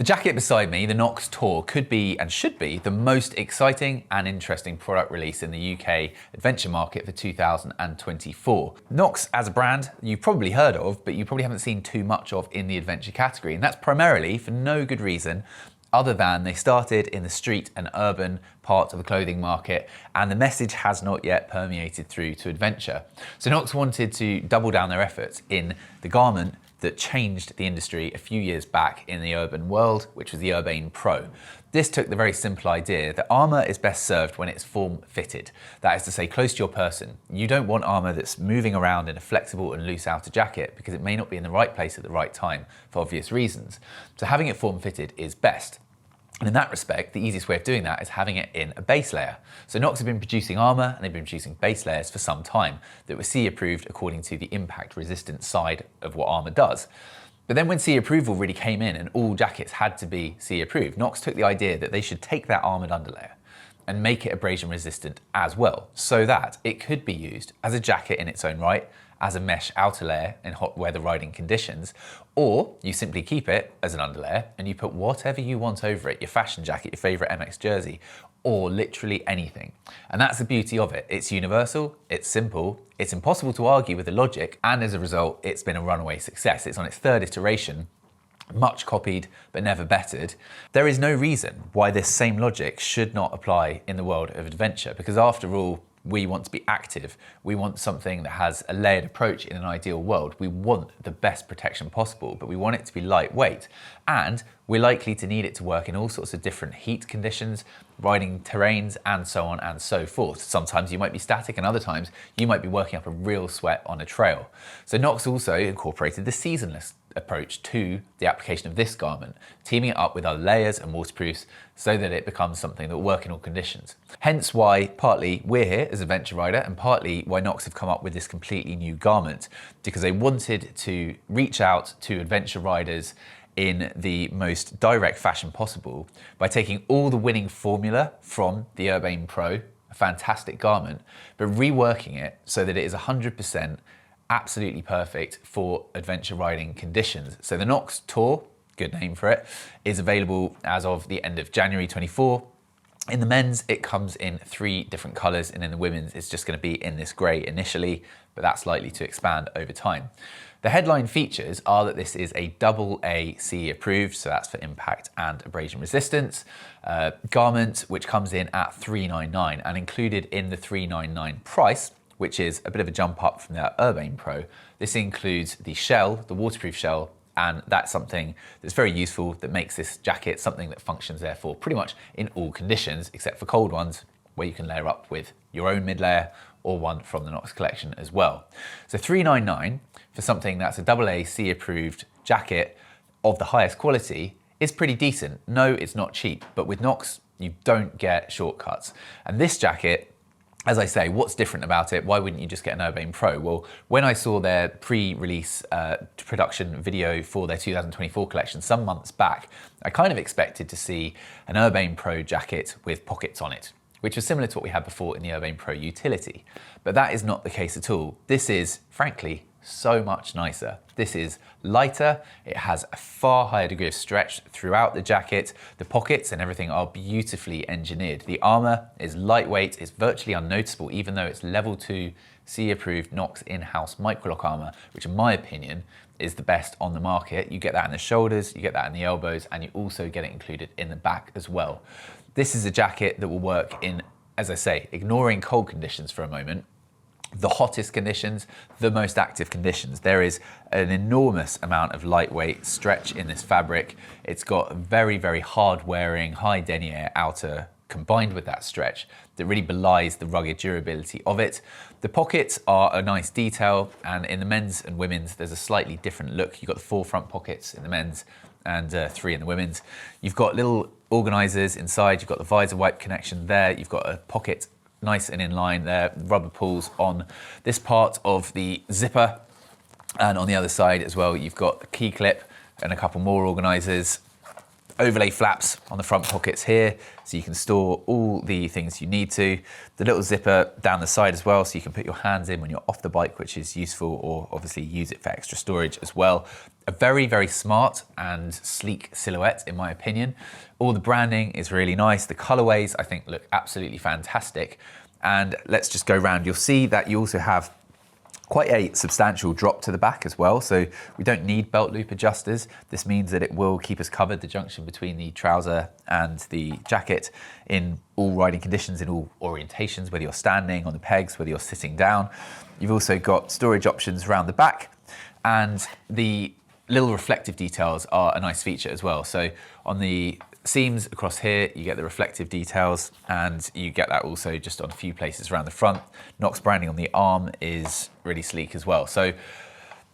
The jacket beside me, the KNOX Tor, could be and should be the most exciting and interesting product release in the UK adventure market for 2024. KNOX as a brand, you've probably heard of, but you probably haven't seen too much of in the adventure category. And that's primarily for no good reason other than they started in the street and urban part of the clothing market, and the message has not yet permeated through to adventure. So KNOX wanted to double down their efforts in the garment that changed the industry a few years back in the urban world, which was the Urbane Pro. This took the very simple idea that armour is best served when it's form-fitted. That is to say, close to your person. You don't want armour that's moving around in a flexible and loose outer jacket because it may not be in the right place at the right time for obvious reasons. So having it form-fitted is best. And in that respect, the easiest way of doing that is having it in a base layer. So KNOX have been producing armour and they've been producing base layers for some time that were CE approved according to the impact resistant side of what armour does. But then when CE approval really came in and all jackets had to be CE approved, KNOX took the idea that they should take that armoured underlayer and make it abrasion resistant as well, so that it could be used as a jacket in its own right, as a mesh outer layer in hot weather riding conditions, or you simply keep it as an underlayer and you put whatever you want over it, your fashion jacket, your favourite MX jersey, or literally anything. And that's the beauty of it. It's universal, it's simple, it's impossible to argue with the logic, and as a result, it's been a runaway success. It's on its third iteration, much copied but never bettered. There is no reason why this same logic should not apply in the world of adventure, because after all, we want to be active. We want something that has a layered approach in an ideal world. We want the best protection possible, but we want it to be lightweight. And we're likely to need it to work in all sorts of different heat conditions, riding terrains, and so on and so forth. Sometimes you might be static and other times you might be working up a real sweat on a trail. So KNOX also incorporated the seasonless approach to the application of this garment, teaming it up with other layers and waterproofs so that it becomes something that will work in all conditions. Hence why partly we're here as a venture rider and partly why KNOX have come up with this completely new garment, because they wanted to reach out to adventure riders in the most direct fashion possible by taking all the winning formula from the Urbane Pro, a fantastic garment, but reworking it so that it is 100% absolutely perfect for adventure riding conditions. So the KNOX Tor, good name for it, is available as of the end of January 24. In the men's, it comes in 3 different colors, and in the women's, it's just gonna be in this gray initially, but that's likely to expand over time. The headline features are that this is a AA CE approved, so that's for impact and abrasion resistance, garment, which comes in at $399, and included in the $399 price, which is a bit of a jump up from the Urbane Pro. This includes the shell, the waterproof shell, and that's something that's very useful that makes this jacket something that functions therefore pretty much in all conditions, except for cold ones, where you can layer up with your own mid-layer or one from the KNOX collection as well. So $399 for something that's a AA CE approved jacket of the highest quality is pretty decent. No, it's not cheap, but with KNOX, you don't get shortcuts. And this jacket, as I say, what's different about it? Why wouldn't you just get an Urbane Pro? Well, when I saw their pre-release production video for their 2024 collection some months back, I kind of expected to see an Urbane Pro jacket with pockets on it, which was similar to what we had before in the Urbane Pro Utility. But that is not the case at all. This is, frankly, so much nicer. This is lighter, it has a far higher degree of stretch throughout the jacket. The pockets and everything are beautifully engineered. The armour is lightweight, it's virtually unnoticeable, even though it's level 2 CE approved KNOX in-house microlock armour, which in my opinion is the best on the market. You get that in the shoulders, you get that in the elbows, and you also get it included in the back as well. This is a jacket that will work in, as I say, ignoring cold conditions for a moment, the hottest conditions, the most active conditions. There is an enormous amount of lightweight stretch in this fabric. It's got a very, very hard wearing, high denier outer combined with that stretch that really belies the rugged durability of it. The pockets are a nice detail, and in the men's and women's, there's a slightly different look. You've got the 4 front pockets in the men's and 3 in the women's. You've got little organizers inside. You've got the visor wipe connection there. You've got a pocket nice and in line there, rubber pulls on this part of the zipper, and on the other side as well you've got a key clip and a couple more organizers, overlay flaps on the front pockets here so you can store all the things you need to. The little zipper down the side as well so you can put your hands in when you're off the bike, which is useful, or obviously use it for extra storage as well. A very, very smart and sleek silhouette, in my opinion. All the branding is really nice. The colorways, I think, look absolutely fantastic. And let's just go around. You'll see that you also have quite a substantial drop to the back as well. So we don't need belt loop adjusters. This means that it will keep us covered, the junction between the trouser and the jacket, in all riding conditions, in all orientations, whether you're standing on the pegs, whether you're sitting down. You've also got storage options around the back, and the little reflective details are a nice feature as well. So on the seams across here, you get the reflective details, and you get that also just on a few places around the front. KNOX branding on the arm is really sleek as well. So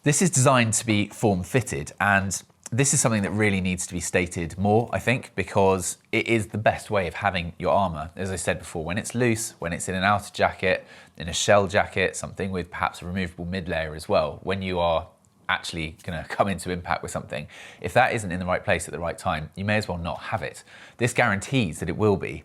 this is designed to be form fitted, and this is something that really needs to be stated more, I think, because it is the best way of having your armor. As I said before, when it's loose, when it's in an outer jacket, in a shell jacket, something with perhaps a removable mid layer as well, when you are actually going to come into impact with something, if that isn't in the right place at the right time, you may as well not have it. This guarantees that it will be,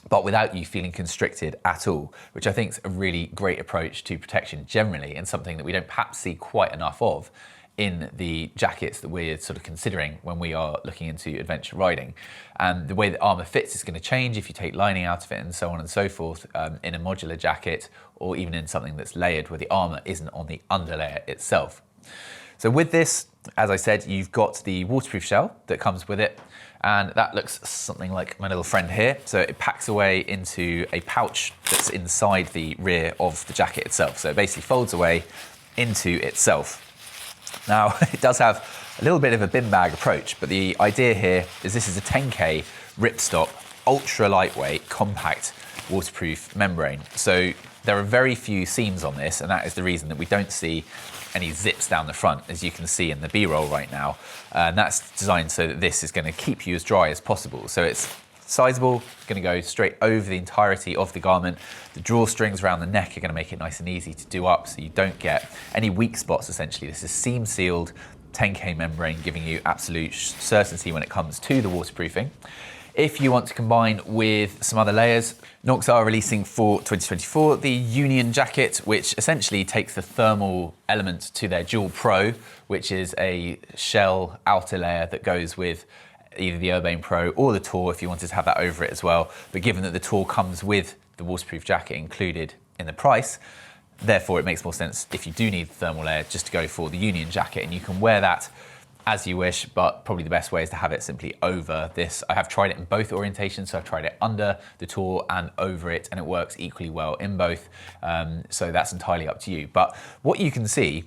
but without you feeling constricted at all, which I think is a really great approach to protection generally, and something that we don't perhaps see quite enough of in the jackets that we're sort of considering when we are looking into adventure riding. And the way that armor fits is going to change if you take lining out of it and so on and so forth, in a modular jacket, or even in something that's layered where the armor isn't on the underlayer itself. So with this, as I said, you've got the waterproof shell that comes with it, and that looks something like my little friend here. So it packs away into a pouch that's inside the rear of the jacket itself. So it basically folds away into itself. Now, it does have a little bit of a bin bag approach, but the idea here is this is a 10K ripstop, ultra lightweight, compact, waterproof membrane. So there are very few seams on this, and that is the reason that we don't see any zips down the front, as you can see in the B-roll right now. And that's designed so that this is going to keep you as dry as possible. So it's sizable, going to go straight over the entirety of the garment. The drawstrings around the neck are going to make it nice and easy to do up, so you don't get any weak spots, essentially. This is seam sealed 10K membrane, giving you absolute certainty when it comes to the waterproofing. If you want to combine with some other layers, KNOX are releasing for 2024 the Union jacket, which essentially takes the thermal element to their Dual Pro, which is a shell outer layer that goes with either the Urbane Pro or the Tor if you wanted to have that over it as well. But given that the Tor comes with the waterproof jacket included in the price, therefore it makes more sense, if you do need the thermal layer, just to go for the Union jacket, and you can wear that as you wish, but probably the best way is to have it simply over this. I have tried it in both orientations, so I've tried it under the Tor and over it, and it works equally well in both, so that's entirely up to you. But what you can see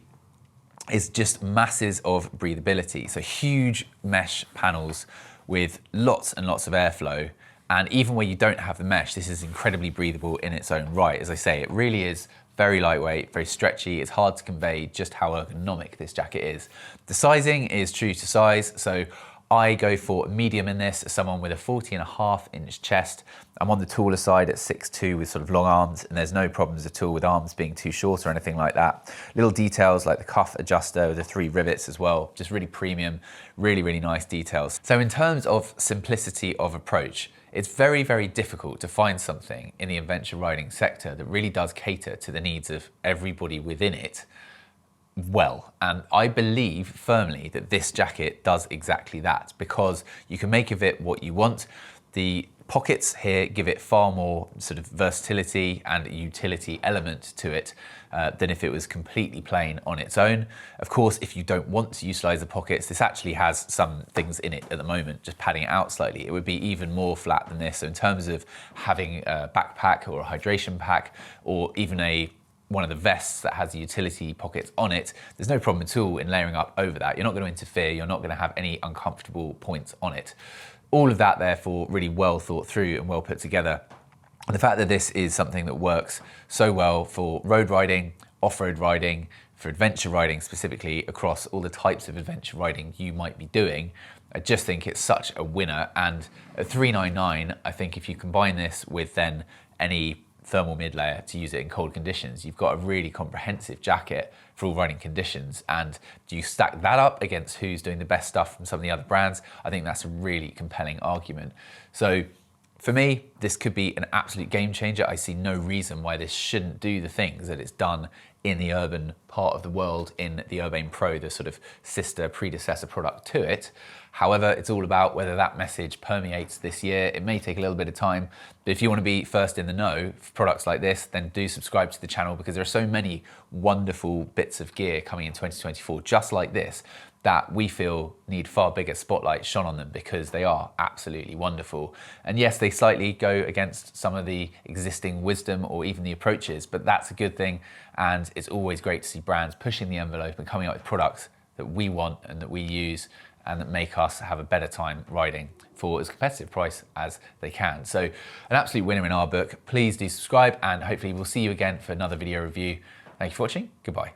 is just masses of breathability, so huge mesh panels with lots and lots of airflow, and even where you don't have the mesh, this is incredibly breathable in its own right. As I say, it really is very lightweight, very stretchy. It's hard to convey just how ergonomic this jacket is. The sizing is true to size, so I go for a medium in this, as someone with a 40.5-inch chest. I'm on the taller side at 6'2" with sort of long arms, and there's no problems at all with arms being too short or anything like that. Little details like the cuff adjuster with the 3 rivets as well, just really premium, really, really nice details. So in terms of simplicity of approach, it's very, very difficult to find something in the adventure riding sector that really does cater to the needs of everybody within it well. And I believe firmly that this jacket does exactly that, because you can make of it what you want. The pockets here give it far more sort of versatility and utility element to it than if it was completely plain on its own. Of course, if you don't want to utilize the pockets, this actually has some things in it at the moment, just padding it out slightly. It would be even more flat than this. So in terms of having a backpack or a hydration pack, or even one of the vests that has the utility pockets on it, there's no problem at all in layering up over that. You're not going to interfere, you're not going to have any uncomfortable points on it. All of that, therefore, really well thought through and well put together. And the fact that this is something that works so well for road riding, off-road riding, for adventure riding specifically, across all the types of adventure riding you might be doing, I just think it's such a winner. And at $399, I think if you combine this with then any thermal mid layer to use it in cold conditions, you've got a really comprehensive jacket for all riding conditions. And do you stack that up against who's doing the best stuff from some of the other brands? I think that's a really compelling argument. So for me, this could be an absolute game changer. I see no reason why this shouldn't do the things that it's done in the urban part of the world in the Urbane Pro, the sort of sister predecessor product to it. However, it's all about whether that message permeates this year. It may take a little bit of time, but if you want to be first in the know for products like this, then do subscribe to the channel, because there are so many wonderful bits of gear coming in 2024, just like this, that we feel need far bigger spotlight shone on them, because they are absolutely wonderful. And yes, they slightly go against some of the existing wisdom or even the approaches, but that's a good thing. And it's always great to see brands pushing the envelope and coming up with products that we want and that we use and that make us have a better time riding for as competitive price as they can. So an absolute winner in our book. Please do subscribe, and hopefully we'll see you again for another video review. Thank you for watching. Goodbye.